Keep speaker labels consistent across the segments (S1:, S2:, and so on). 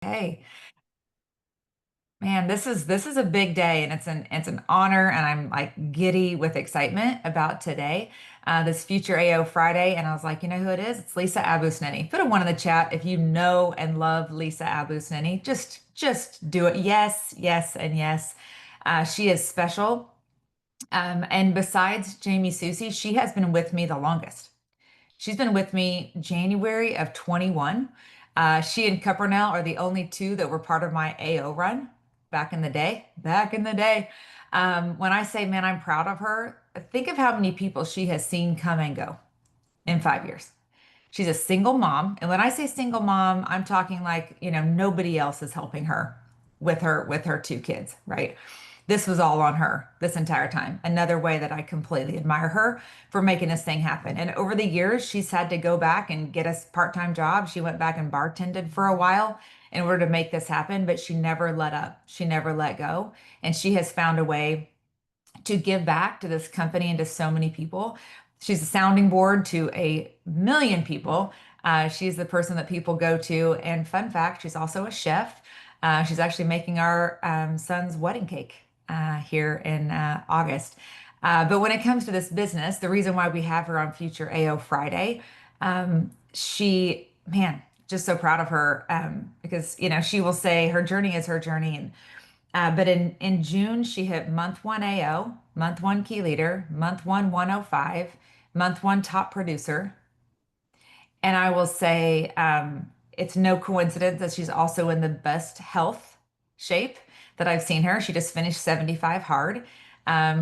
S1: Hey, man, this is a big day, and it's an honor, and I'm like giddy with excitement about today, this future AO Friday. And I was like, you know who it is? It's Lisa Abusnineh. Put a one in the chat if you know and love Lisa Abusnineh. Just do it. Yes, yes, and yes. She is special. And besides Jamie Susie, she has been with me the longest. She's been with me January of 21. She and Cuppernell are the only two that were part of my AO run back in the day. Back in the day. When I say, man, I'm proud of her, think of how many people she has seen come and go in 5 years. She's a single mom. And when I say single mom, I'm talking like, nobody else is helping her with her two kids, right? This was all on her this entire time. Another way that I completely admire her for making this thing happen. And over the years, she's had to go back and get a part-time job. She went back and bartended for a while in order to make this happen, but she never let up. She never let go. And she has found a way to give back to this company and to so many people. She's a sounding board to a million people. She's the person that people go to. And fun fact, she's also a chef. She's actually making our son's wedding cake here in August. But when it comes to this business, the reason why we have her on Future AO Friday, man, just so proud of her because, she will say her journey is her journey. And but in June, she hit month one AO, month one key leader, month one 105, month one top producer. And I will say it's no coincidence that she's also in the best health shape that I've seen her. She just finished 75 hard.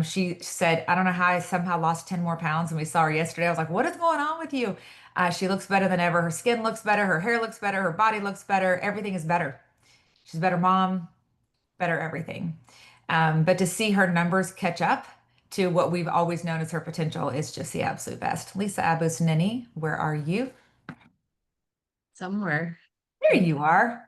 S1: She said, I don't know how I somehow lost 10 more pounds. And we saw her yesterday. I was like, what is going on with you? She looks better than ever. Her skin looks better. Her hair looks better. Her body looks better. Everything is better. She's a better mom, better everything. But to see her numbers catch up to what we've always known as her potential is just the absolute best. Lisa Abusnineh, where are you?
S2: Somewhere.
S1: There
S2: Thank
S1: you are.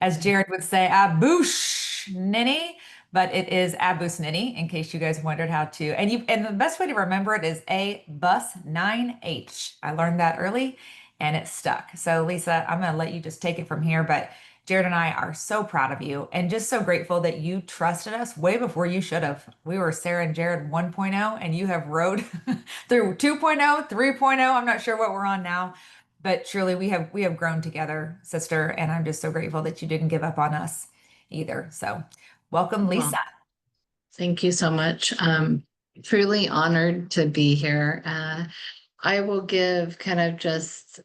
S1: As Jared would say, Abusnineh, but it is Abusnineh, in case you guys wondered how to. And the best way to remember it is A bus 9H. I learned that early and it stuck. So Lisa, I'm gonna let you just take it from here. But Jared and I are so proud of you and just so grateful that you trusted us way before you should have. We were Sarah and Jared 1.0, and you have rode through 2.0, 3.0. I'm not sure what we're on now, but truly we have grown together, sister, and I'm just so grateful that you didn't give up on us either. So welcome,
S2: well,
S1: Lisa.
S2: thank you so much. Truly honored to be here. I will give kind of just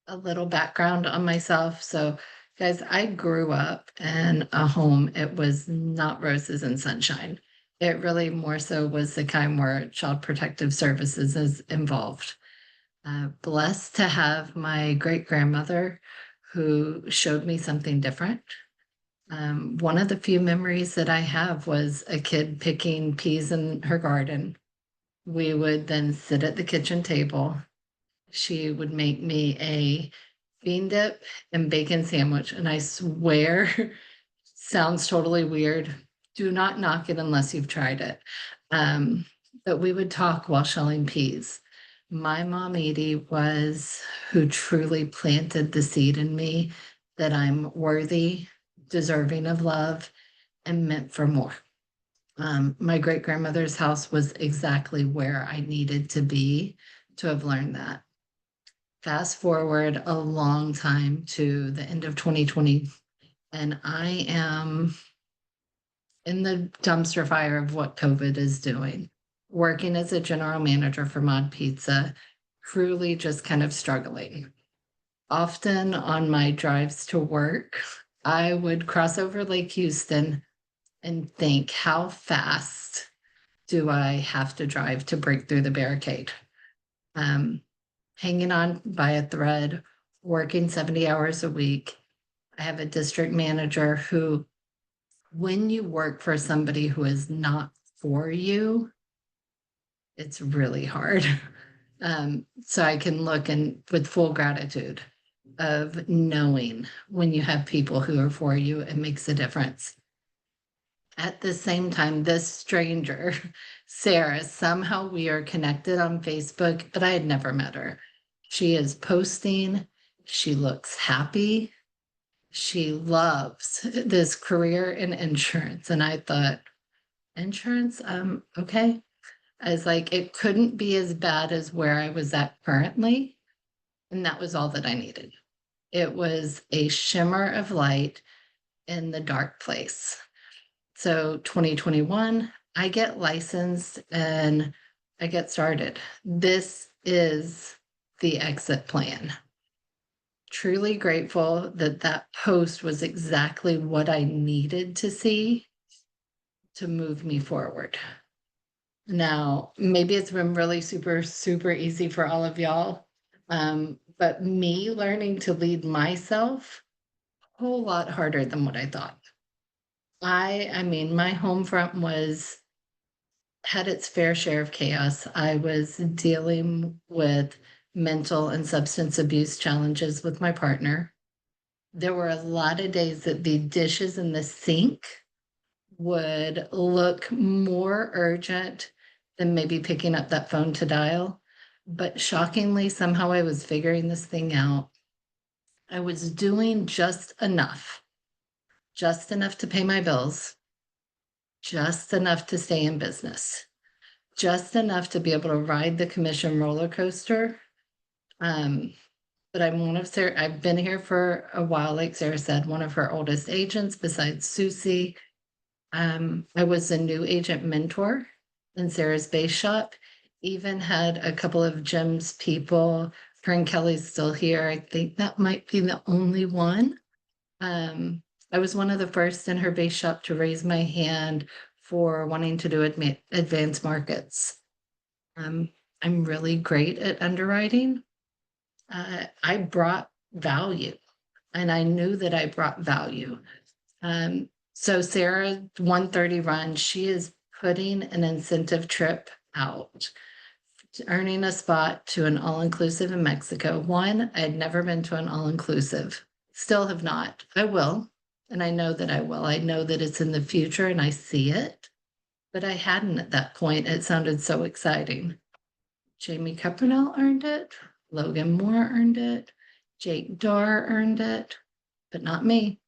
S2: a little background on myself. So, guys, I grew up in a home, it was not roses and sunshine. It really more so was the kind where Child Protective Services is involved. Blessed to have my great grandmother who showed me something different. One of the few memories that I have was a kid picking peas in her garden. We would then sit at the kitchen table. She would make me a bean dip and bacon sandwich. And I swear, sounds totally weird. Do not knock it unless you've tried it. Um, but we would talk while shelling peas. My mom, Edie, was who truly planted the seed in me that I'm worthy, deserving of love, and meant for more. My great grandmother's house was exactly where I needed to be to have learned that. Fast forward a long time to the end of 2020, and I am in the dumpster fire of what COVID is doing. Working as a general manager for Mod Pizza, truly just kind of struggling. Often on my drives to work, I would cross over Lake Houston and think, how fast do I have to drive to break through the barricade? Um, Hanging on by a thread, working 70 hours a week. I have a district manager who, when you work for somebody who is not for you, it's really hard. So I can look and with full gratitude of knowing when you have people who are for you, it makes a difference. At the same time, this stranger, Sarah, somehow we are connected on Facebook, but I had never met her. She is posting, she looks happy, She loves this career in insurance. And I thought, insurance? Okay. I was like, it couldn't be as bad as where I was at currently. And that was all that I needed. It was a shimmer of light in the dark place. So 2021, I get licensed and I get started. This is the exit plan. Truly grateful that that post was exactly what I needed to see to move me forward. Now, maybe it's been really super, super easy for all of y'all. But me learning to lead myself, a whole lot harder than what I thought. I mean, my home front had its fair share of chaos. I was dealing with mental and substance abuse challenges with my partner. There were a lot of days that the dishes in the sink would look more urgent than maybe picking up that phone to dial. But shockingly, somehow I was figuring this thing out. I was doing just enough to pay my bills, just enough to stay in business, just enough to be able to ride the commission roller coaster. Um, but I'm one of Sarah, I've been here for a while, like Sarah said, one of her oldest agents besides Susie. I was a new agent mentor in Sarah's base shop, even had a couple of Jim's people. Her and Kelly's still here. I think that might be the only one. I was one of the first in her base shop to raise my hand for wanting to do advanced markets. Um, I'm really great at underwriting. I brought value, and I knew that I brought value. So Sarah, 130 run, she is putting an incentive trip out, earning a spot to an all-inclusive in Mexico. One, I had never been to an all-inclusive, still have not. I will, and I know that I will. I know that it's in the future and I see it, but I hadn't at that point. It sounded so exciting. Jamie Cupernell earned it. Logan Moore earned it. Jake Darr earned it, but not me.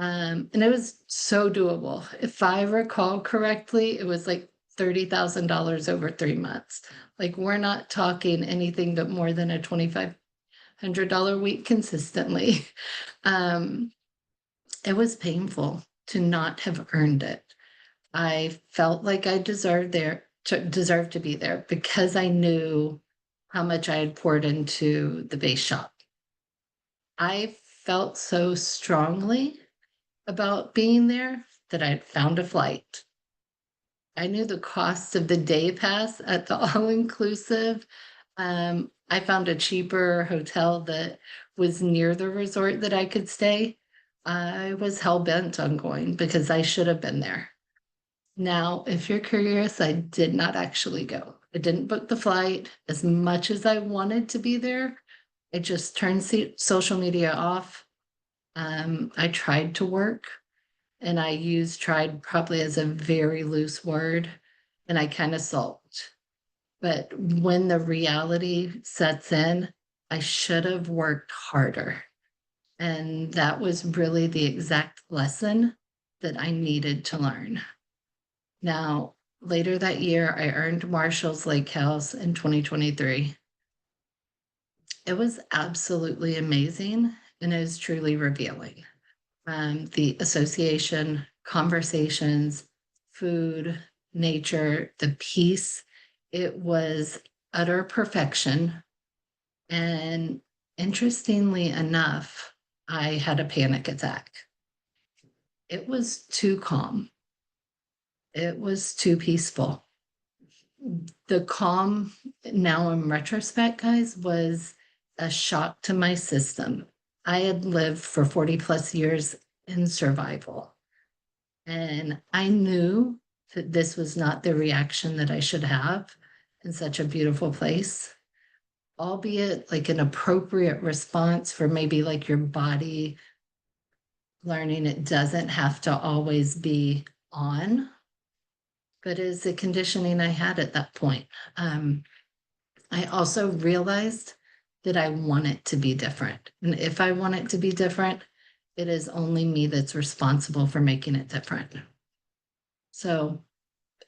S2: And it was so doable. If I recall correctly, it was like $30,000 over 3 months. Like, we're not talking anything but more than a $2,500 week consistently. Um, it was painful to not have earned it. I felt like I deserved to be there because I knew how much I had poured into the base shop. I felt so strongly about being there that I'd found a flight. I knew the cost of the day pass at the all-inclusive. I found a cheaper hotel that was near the resort that I could stay. I was hell-bent on going because I should have been there. Now, if you're curious, I did not actually go. I didn't book the flight as much as I wanted to be there. I just turned social media off. I tried to work, and I used tried probably as a very loose word, and I kind of sulked. But when the reality sets in, I should have worked harder. And that was really the exact lesson that I needed to learn. Now, later that year, I earned Marshall's Lake House in 2023. It was absolutely amazing, and it was truly revealing. The association, conversations, food, nature, the peace, it was utter perfection. And interestingly enough, I had a panic attack. It was too calm. It was too peaceful. The calm, now in retrospect, guys, was a shock to my system. I had lived for 40 plus years in survival, and I knew that this was not the reaction that I should have in such a beautiful place, albeit like an appropriate response for maybe like your body learning it doesn't have to always be on, but is the conditioning I had at that point. I also realized that I want it to be different. And if I want it to be different, It is only me that's responsible for making it different. So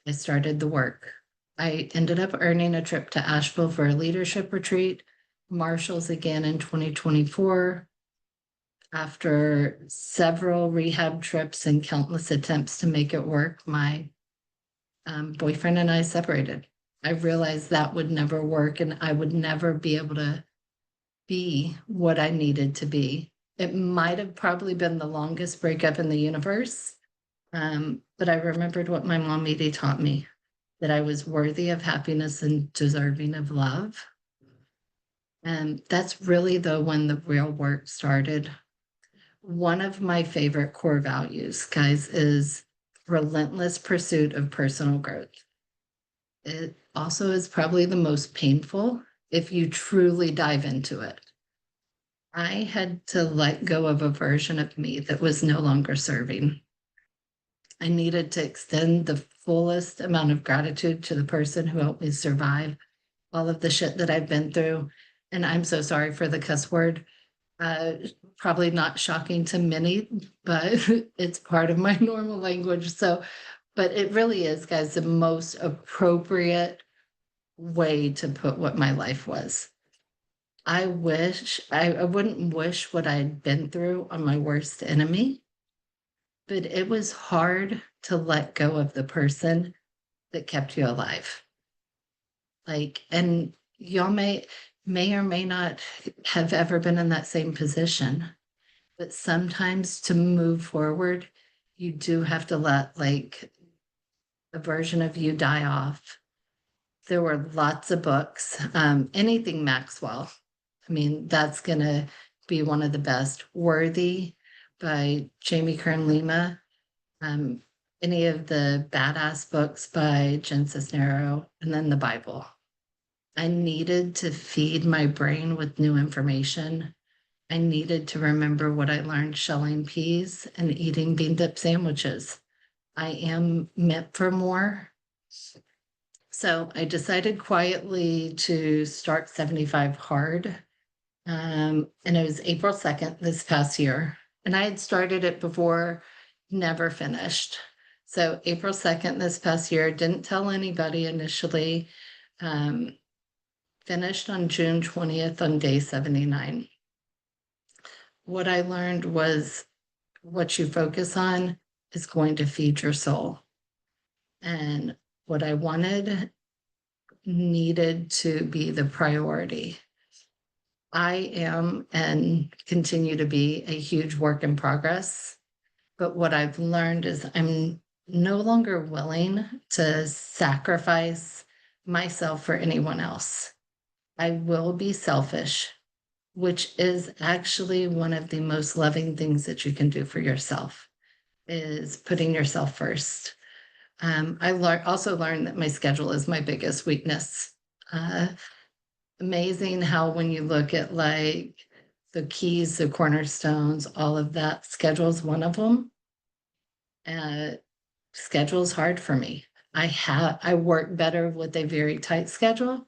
S2: I started the work. I ended up earning a trip to Asheville for a leadership retreat, Marshall's again in 2024. After several rehab trips and countless attempts to make it work, my boyfriend and I separated. I realized that would never work and I would never be able to be what I needed to be. It might have probably been the longest breakup in the universe. But I remembered what my mom Edie taught me, that I was worthy of happiness and deserving of love. And that's really when the real work started. One of my favorite core values, guys, is relentless pursuit of personal growth. It also is probably the most painful if you truly dive into it. I had to let go of a version of me that was no longer serving. I needed to extend the fullest amount of gratitude to the person who helped me survive all of the shit that I've been through. And I'm so sorry for the cuss word. Uh, Probably not shocking to many, but it's part of my normal language. So, but it really is, guys, the most appropriate way to put what my life was. I wouldn't wish what I'd been through on my worst enemy, but it was hard to let go of the person that kept you alive. Like, and y'all may or may not have ever been in that same position, but sometimes to move forward, you do have to let like a version of you die off. There were lots of books, anything Maxwell. I mean, that's gonna be one of the best. Worthy by Jamie Kern Lima. Um, any of the badass books by Jen Cisnero, and then the Bible. I needed to feed my brain with new information. I needed to remember what I learned shelling peas and eating bean dip sandwiches. I am meant for more. So I decided quietly to start 75 hard. And it was April 2nd this past year. And I had started it before, never finished. So April 2nd this past year, didn't tell anybody initially. Um, Finished on June 20th on day 79. What I learned was what you focus on is going to feed your soul. And what I wanted needed to be the priority. I am and continue to be a huge work in progress. But what I've learned is I'm no longer willing to sacrifice myself for anyone else. I will be selfish, which is actually one of the most loving things that you can do for yourself, is putting yourself first. Also learned that my schedule is my biggest weakness. Amazing how when you look at like the keys, the cornerstones, all of that, schedule is one of them. Schedule is hard for me. I work better with a very tight schedule.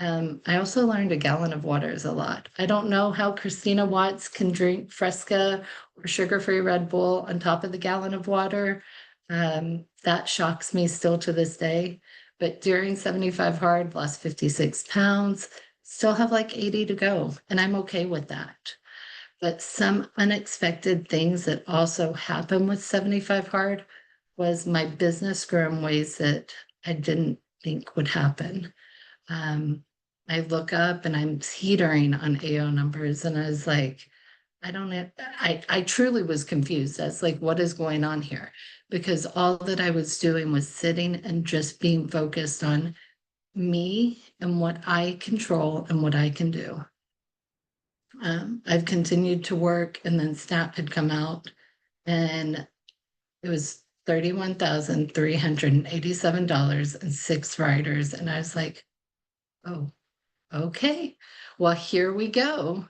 S2: I also learned a gallon of water is a lot. I don't know how Christina Watts can drink Fresca or sugar-free Red Bull on top of the gallon of water. That shocks me still to this day. But during 75 hard, lost 56 pounds, still have like 80 to go, and I'm okay with that. But some unexpected things that also happened with 75 hard was my business grew in ways that I didn't think would happen. I look up and I'm teetering on AO numbers, and I was like, I truly was confused as like, what is going on here? Because all that I was doing was sitting and just being focused on me and what I control and what I can do. I've continued to work, and then SNAP had come out, and it was $31,387 and 6 riders. And I was like, oh, okay, well, here we go.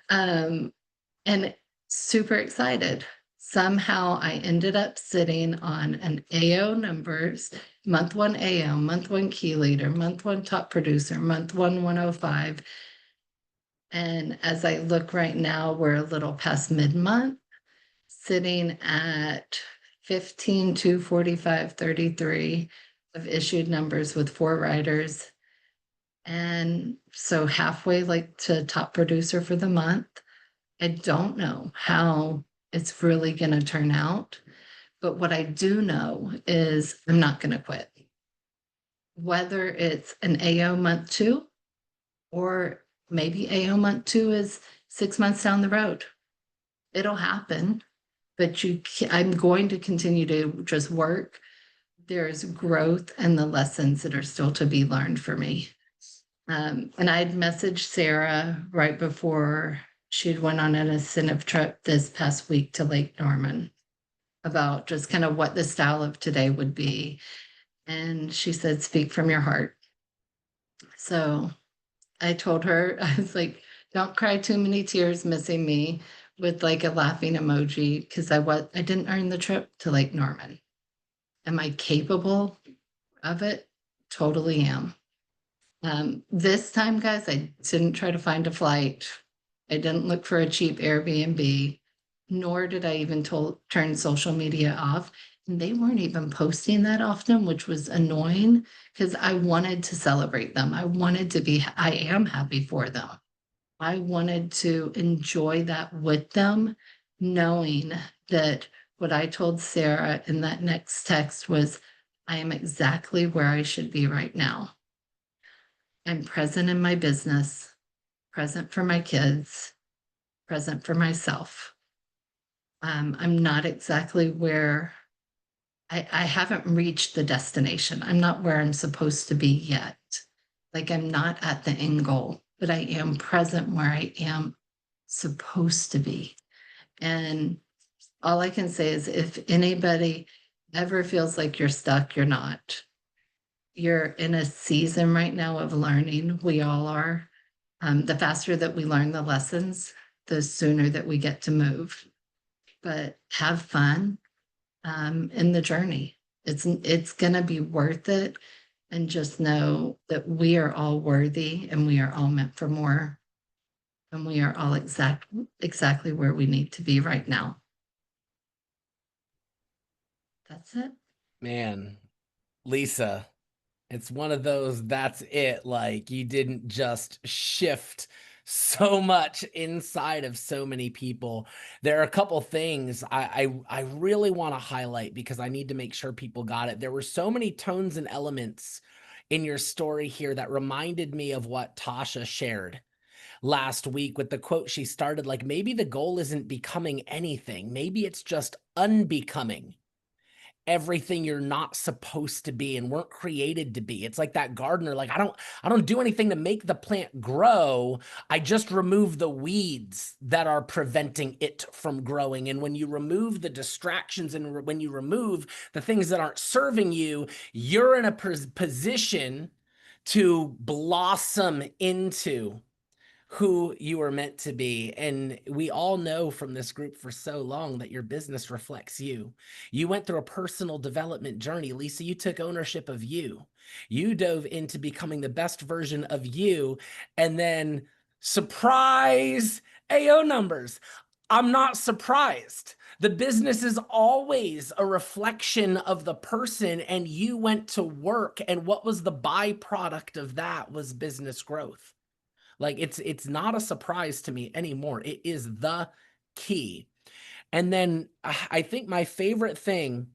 S2: And super excited. Somehow I ended up sitting on an AO numbers, month one AO, month one key leader, month one top producer, month one 105. And as I look right now, we're a little past mid-month. sitting at 15,245.33 of issued numbers with 4 riders. And so halfway like to top producer for the month. I don't know how it's really going to turn out, but what I do know is I'm not going to quit. Whether it's an AO month 2 or maybe AO month 2 is 6 months down the road. It'll happen, but I'm going to continue to just work. There's growth and the lessons that are still to be learned for me. And I'd messaged Sarah right before she'd went on an incentive trip this past week to Lake Norman about just kind of what the style of today would be. And she said, speak from your heart. So I told her, I was like, don't cry too many tears missing me, with like a laughing emoji, because I didn't earn the trip to Lake Norman. Am I capable of it? Totally am. This time, guys, I didn't try to find a flight. I didn't look for a cheap Airbnb, nor did I even turn social media off. And they weren't even posting that often, which was annoying because I wanted to celebrate them. I am happy for them. I wanted to enjoy that with them, knowing that what I told Sarah in that next text was, I am exactly where I should be right now. I'm present in my business, present for my kids, present for myself. I'm not exactly where I haven't reached the destination. I'm not where I'm supposed to be yet. Like I'm not at the end goal, but I am present where I am supposed to be. And all I can say is if anybody ever feels like you're stuck, you're not. You're in a season right now of learning. We all are. The faster that we learn the lessons, the sooner that we get to move. But have fun in the journey. It's going to be worth it. And just know that we are all worthy and we are all meant for more. And we are all exactly where we need to be right now. That's it.
S3: Man, Lisa, it's one of those, that's it. Like you didn't just shift so much inside of so many people. There are a couple things I really want to highlight because I need to make sure people got it. There were so many tones and elements in your story here that reminded me of what Tasha shared last week with the quote she started, like maybe the goal isn't becoming anything. Maybe it's just unbecoming everything you're not supposed to be and weren't created to be. It's like that gardener, like I don't do anything to make the plant grow. I just remove the weeds that are preventing it from growing. And when you remove the distractions and when you remove the things that aren't serving you, you're in a position to blossom into who you were meant to be. And we all know from this group for so long that your business reflects you. You went through a personal development journey. Lisa, you took ownership of you. You dove into becoming the best version of you. And then surprise, AO numbers. I'm not surprised. The business is always a reflection of the person, and you went to work. And what was the byproduct of that was business growth. Like it's not a surprise to me anymore. It is the key. And then I think my favorite thing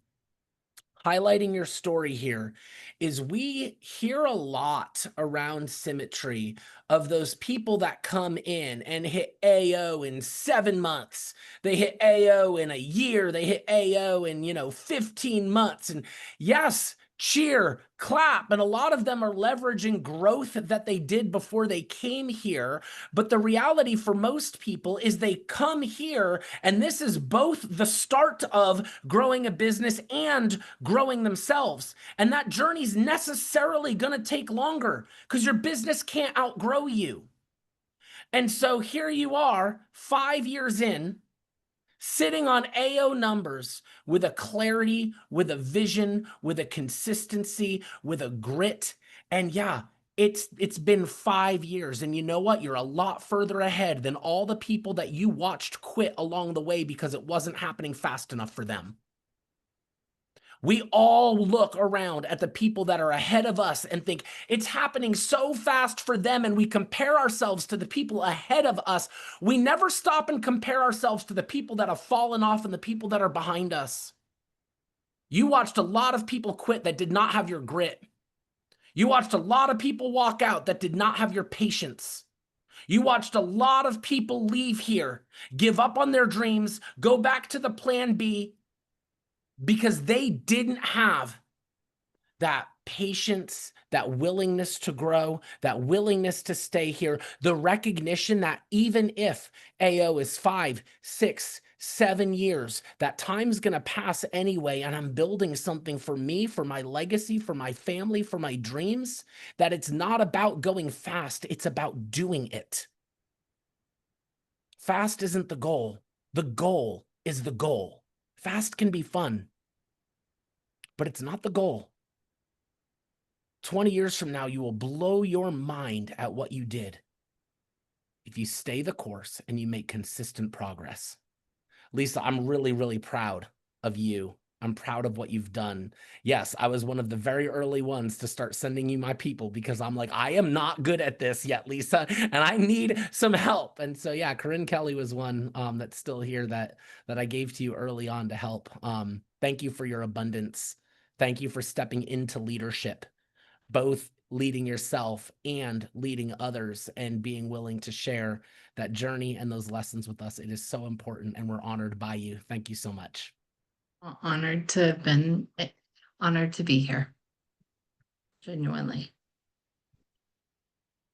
S3: highlighting your story here is we hear a lot around symmetry of those people that come in and hit AO in 7 months. They hit AO in a year. They hit AO in, 15 months. And yes, cheer, clap. And a lot of them are leveraging growth that they did before they came here. But the reality for most people is they come here, and this is both the start of growing a business and growing themselves. And that journey's necessarily going to take longer because your business can't outgrow you. And so here you are, 5 years in, sitting on AO numbers with a clarity, with a vision, with a consistency, with a grit. And yeah, It's been 5 years, and you know what? You're a lot further ahead than all the people that you watched quit along the way because it wasn't happening fast enough for them. We all look around at the people that are ahead of us and think it's happening so fast for them, and we compare ourselves to the people ahead of us. We never stop and compare ourselves to the people that have fallen off and the people that are behind us. You watched a lot of people quit that did not have your grit. You watched a lot of people walk out that did not have your patience. You watched a lot of people leave here, give up on their dreams, go back to the plan B, because they didn't have that patience, that willingness to grow, that willingness to stay here, the recognition that even if AO is 5, 6, 7 years, that time's going to pass anyway, and I'm building something for me, for my legacy, for my family, for my dreams, that it's not about going fast, it's about doing it. Fast isn't the goal. The goal is the goal. Fast can be fun, but it's not the goal. 20 years from now, you will blow your mind at what you did if you stay the course and you make consistent progress. Lisa, I'm really, really proud of you. I'm proud of what you've done. Yes, I was one of the very early ones to start sending you my people because I'm like, I am not good at this yet, Lisa, and I need some help. And so, yeah, Corinne Kelly was one that's still here that I gave to you early on to help. Thank you for your abundance. Thank you for stepping into leadership, both leading yourself and leading others, and being willing to share that journey and those lessons with us. It is so important, and we're honored by you. Thank you so much.
S2: Honored to have been, honored to be here. Genuinely.